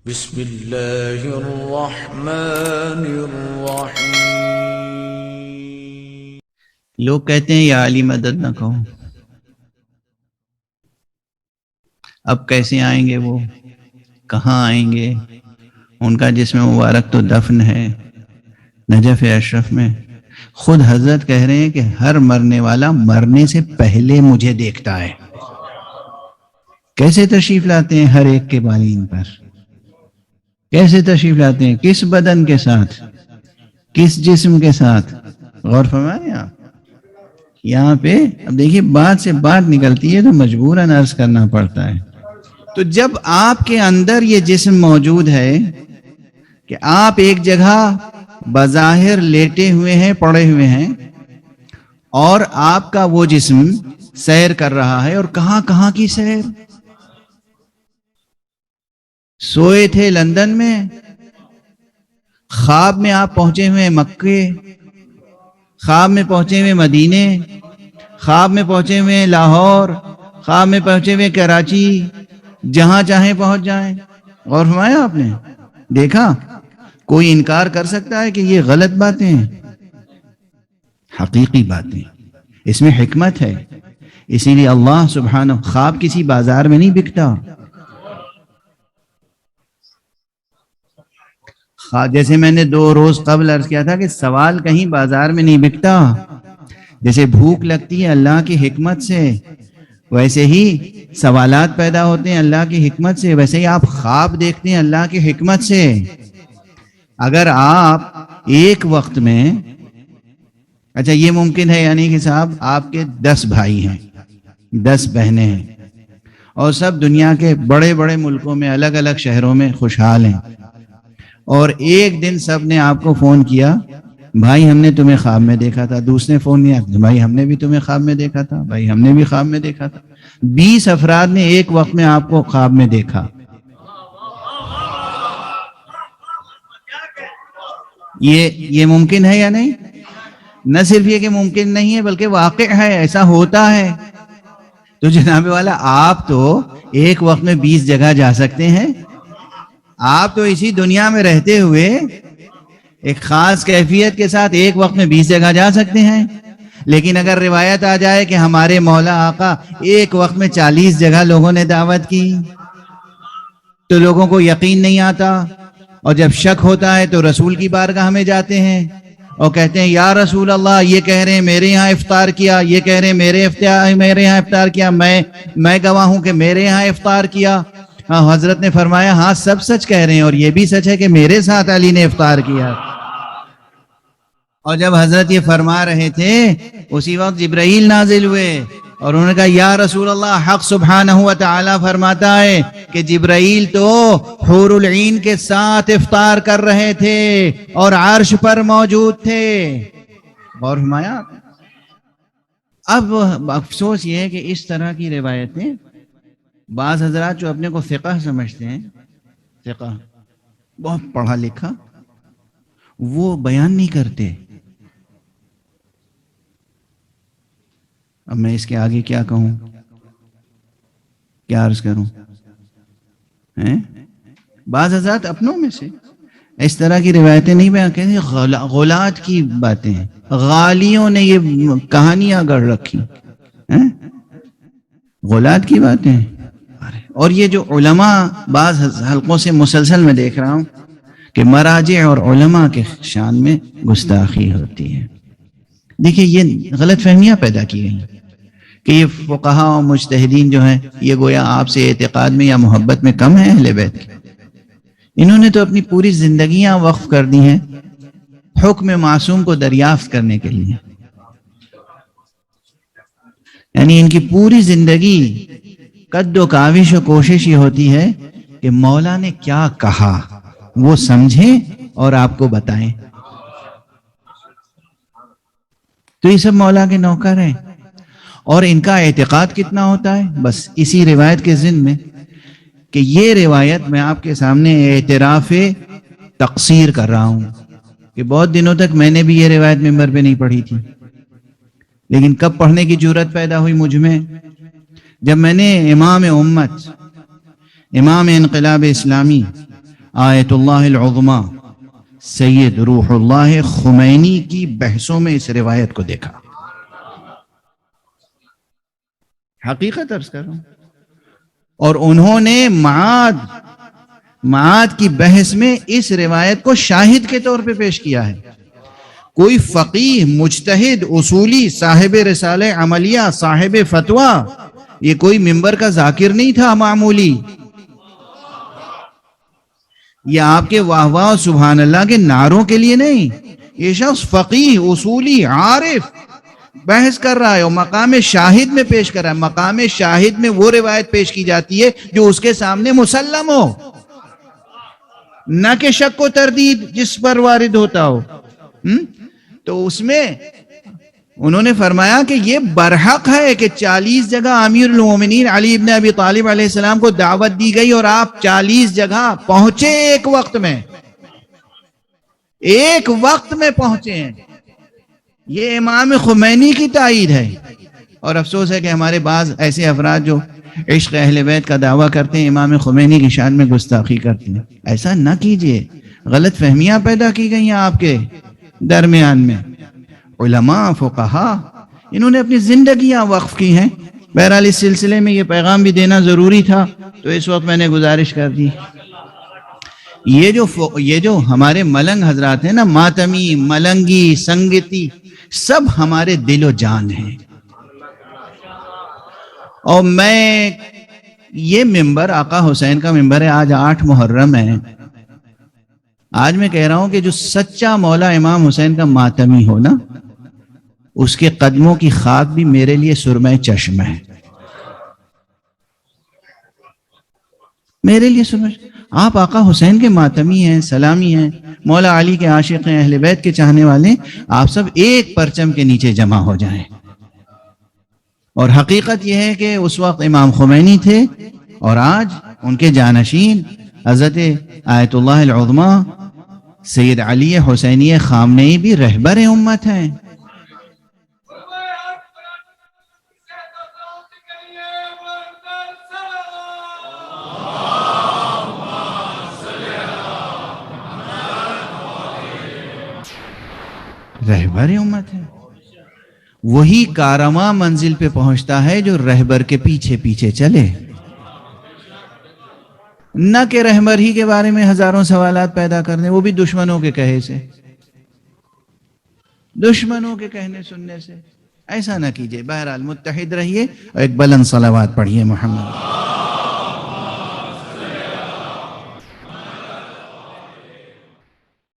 بسم اللہ الرحمن الرحیم۔ لوگ کہتے ہیں یا علی مدد نہ کہو، اب کیسے آئیں گے وہ، کہاں آئیں گے؟ ان کا جسم مبارک تو دفن ہے نجف اشرف میں۔ خود حضرت کہہ رہے ہیں کہ ہر مرنے والا مرنے سے پہلے مجھے دیکھتا ہے۔ کیسے تشریف لاتے ہیں ہر ایک کے بالین پر؟ کیسے تشریف لاتے ہیں؟ کس بدن کے ساتھ، کس جسم کے ساتھ؟ غور فرمائیں آپ یہاں پہ۔ اب دیکھیے بات سے بات نکلتی ہے تو مجبوراً عرض کرنا پڑتا ہے۔ تو جب آپ کے اندر یہ جسم موجود ہے کہ آپ ایک جگہ بظاہر لیٹے ہوئے ہیں، پڑے ہوئے ہیں، اور آپ کا وہ جسم سیر کر رہا ہے، اور کہاں کہاں کی سیر؟ سوئے تھے لندن میں، خواب میں آپ پہنچے ہوئے مکے، خواب میں پہنچے ہوئے مدینے، خواب میں پہنچے ہوئے لاہور، خواب میں پہنچے ہوئے کراچی، جہاں چاہیں پہنچ جائیں۔ غور فرمایا آپ نے؟ دیکھا کوئی انکار کر سکتا ہے کہ یہ غلط باتیں ہیں؟ حقیقی باتیں، اس میں حکمت ہے۔ اسی لیے اللہ سبحانہ، خواب کسی بازار میں نہیں بکتا۔ جیسے میں نے 2 روز قبل عرض کیا تھا کہ سوال کہیں بازار میں نہیں بکتا۔ جیسے بھوک لگتی ہے اللہ کی حکمت سے، ویسے ہی سوالات پیدا ہوتے ہیں اللہ کی حکمت سے، ویسے ہی آپ خواب دیکھتے ہیں اللہ کی حکمت سے۔ اگر آپ ایک وقت میں، اچھا یہ ممکن ہے یعنی کہ صاحب آپ کے 10 بھائی ہیں، 10 بہنیں ہیں، اور سب دنیا کے بڑے بڑے ملکوں میں، الگ الگ شہروں میں خوشحال ہیں، اور ایک دن سب نے آپ کو فون کیا، بھائی ہم نے تمہیں خواب میں دیکھا تھا۔ دوسرے فون کیا، بھائی ہم نے بھی تمہیں خواب میں دیکھا تھا، بھائی ہم نے بھی خواب میں دیکھا تھا۔ 20 افراد نے ایک وقت میں آپ کو خواب میں دیکھا۔ یہ ممکن ہے یا نہیں؟ نہ صرف یہ کہ ممکن نہیں ہے بلکہ واقع ہے، ایسا ہوتا ہے۔ تو جناب والا آپ تو ایک وقت میں 20 جگہ جا سکتے ہیں۔ آپ تو اسی دنیا میں رہتے ہوئے ایک خاص کیفیت کے ساتھ ایک وقت میں 20 جگہ جا سکتے ہیں، لیکن اگر روایت آ جائے کہ ہمارے مولا آقا ایک وقت میں 40 جگہ لوگوں نے دعوت کی، تو لوگوں کو یقین نہیں آتا، اور جب شک ہوتا ہے تو رسول کی بارگاہ میں جاتے ہیں اور کہتے ہیں یا رسول اللہ، یہ کہہ رہے ہیں میرے یہاں افطار کیا، یہ کہہ رہے ہیں میرے یہاں افطار کیا، میں گواہ ہوں کہ میرے یہاں افطار کیا۔ حضرت نے فرمایا ہاں سب سچ کہہ رہے ہیں، اور یہ بھی سچ ہے کہ میرے ساتھ علی نے افطار کیا۔ اور جب حضرت یہ فرما رہے تھے اسی وقت جبرائیل نازل ہوئے اور انہوں نے کہا یا رسول اللہ، حق سبحانہ و تعالی فرماتا ہے کہ جبرائیل تو حور العین کے ساتھ افطار کر رہے تھے اور عرش پر موجود تھے۔ اور فرمایا اب افسوس یہ ہے کہ اس طرح کی روایتیں بعض حضرات جو اپنے کو فقہ سمجھتے ہیں، فقہ بہت پڑھا لکھا، وہ بیان نہیں کرتے۔ اب میں اس کے آگے کیا کہوں، کیا عرض کروں؟ بعض حضرات اپنوں میں سے اس طرح کی روایتیں نہیں بیان کرتے، غلات کی باتیں ہیں، غالیوں نے یہ کہانیاں گڑھ رکھی، غلات کی باتیں۔ اور یہ جو علماء بعض حلقوں سے مسلسل میں دیکھ رہا ہوں کہ مراجع اور علماء کے شان میں گستاخی ہوتی ہے۔ دیکھیے یہ غلط فہمیاں پیدا کی گئی کہ یہ فقہاء و مجتہدین جو ہیں یہ گویا آپ سے اعتقاد میں یا محبت میں کم ہیں اہل بیت کے۔ انہوں نے تو اپنی پوری زندگیاں وقف کر دی ہیں حکم معصوم کو دریافت کرنے کے لیے، یعنی ان کی پوری زندگی قد و کاوش و کوشش یہ ہوتی ہے کہ مولا نے کیا کہا وہ سمجھیں اور آپ کو بتائیں۔ تو یہ سب مولا کے نوکر ہیں، اور ان کا اعتقاد کتنا ہوتا ہے بس اسی روایت کے ضمن میں کہ یہ روایت میں آپ کے سامنے اعتراف تقصیر کر رہا ہوں کہ بہت دنوں تک میں نے بھی یہ روایت ممبر پہ نہیں پڑھی تھی، لیکن کب پڑھنے کی جرت پیدا ہوئی مجھ میں؟ جب میں نے امام امت، امام انقلاب اسلامی آیت اللہ العظمی سید روح اللہ خمینی کی بحثوں میں اس روایت کو دیکھا. حقیقت عرض کر رہا ہوں. اور انہوں نے معاد کی بحث میں اس روایت کو شاہد کے طور پہ پیش کیا ہے. کوئی فقیہ مجتہد اصولی صاحب رسالہ عملیہ صاحب فتویٰ یہ کوئی ممبر کا ذاکر نہیں تھا معمولی. یہ آپ کے واہ واہ سبحان اللہ کے نعروں کے لیے نہیں. یہ شخص فقیہ اصولی عارف بحث کر رہا ہے اور مقام شاہد میں پیش کر رہا ہے. مقام شاہد میں وہ روایت پیش کی جاتی ہے جو اس کے سامنے مسلم ہو، نہ کہ شک و تردید جس پر وارد ہوتا ہو. تو اس میں انہوں نے فرمایا کہ یہ برحق ہے کہ 40 جگہ امیر المومنین علی ابن ابی طالب علیہ السلام کو دعوت دی گئی اور آپ 40 جگہ پہنچے ایک وقت میں پہنچے ہیں. یہ امام خمینی کی تائید ہے. اور افسوس ہے کہ ہمارے بعض ایسے افراد جو عشق اہل بیت کا دعویٰ کرتے ہیں امام خمینی کی شان میں گستاخی کرتے ہیں. ایسا نہ کیجئے. غلط فہمیاں پیدا کی گئی ہیں آپ کے درمیان میں. علماء فقہا انہوں نے اپنی زندگیاں وقف کی ہیں. بہرحال اس سلسلے میں یہ پیغام بھی دینا ضروری تھا تو اس وقت میں نے گزارش کر دی. یہ جو ہمارے ملنگ حضرات ہیں نا، ماتمی، ملنگی، سنگتی، سب ہمارے دل و جان ہیں. اور میں یہ ممبر آقا حسین کا ممبر ہے. آج 8 محرم ہے. آج میں کہہ رہا ہوں کہ جو سچا مولا امام حسین کا ماتمی ہو نا، اس کے قدموں کی خاک بھی میرے لیے سرمہ چشم ہے. میرے لیے سرمہ. آپ آقا حسین کے ماتمی ہیں، سلامی ہیں، مولا علی کے عاشق ہیں، اہل بیت کے چاہنے والے. آپ سب ایک پرچم کے نیچے جمع ہو جائیں. اور حقیقت یہ ہے کہ اس وقت امام خمینی تھے اور آج ان کے جانشین حضرت آیت اللہ العظمی سید علی حسینی خامنئی بھی رہبر امت ہیں. رہبر امت ہے. وہی کارواں منزل پہ پہنچتا ہے جو رہبر کے پیچھے پیچھے چلے، نہ کہ رہبر ہی کے بارے میں ہزاروں سوالات پیدا کرنے، وہ بھی دشمنوں کے کہے سے، دشمنوں کے کہنے سننے سے. ایسا نہ کیجئے. بہرحال متحد رہیے اور ایک بلند صلوات پڑھیے محمد.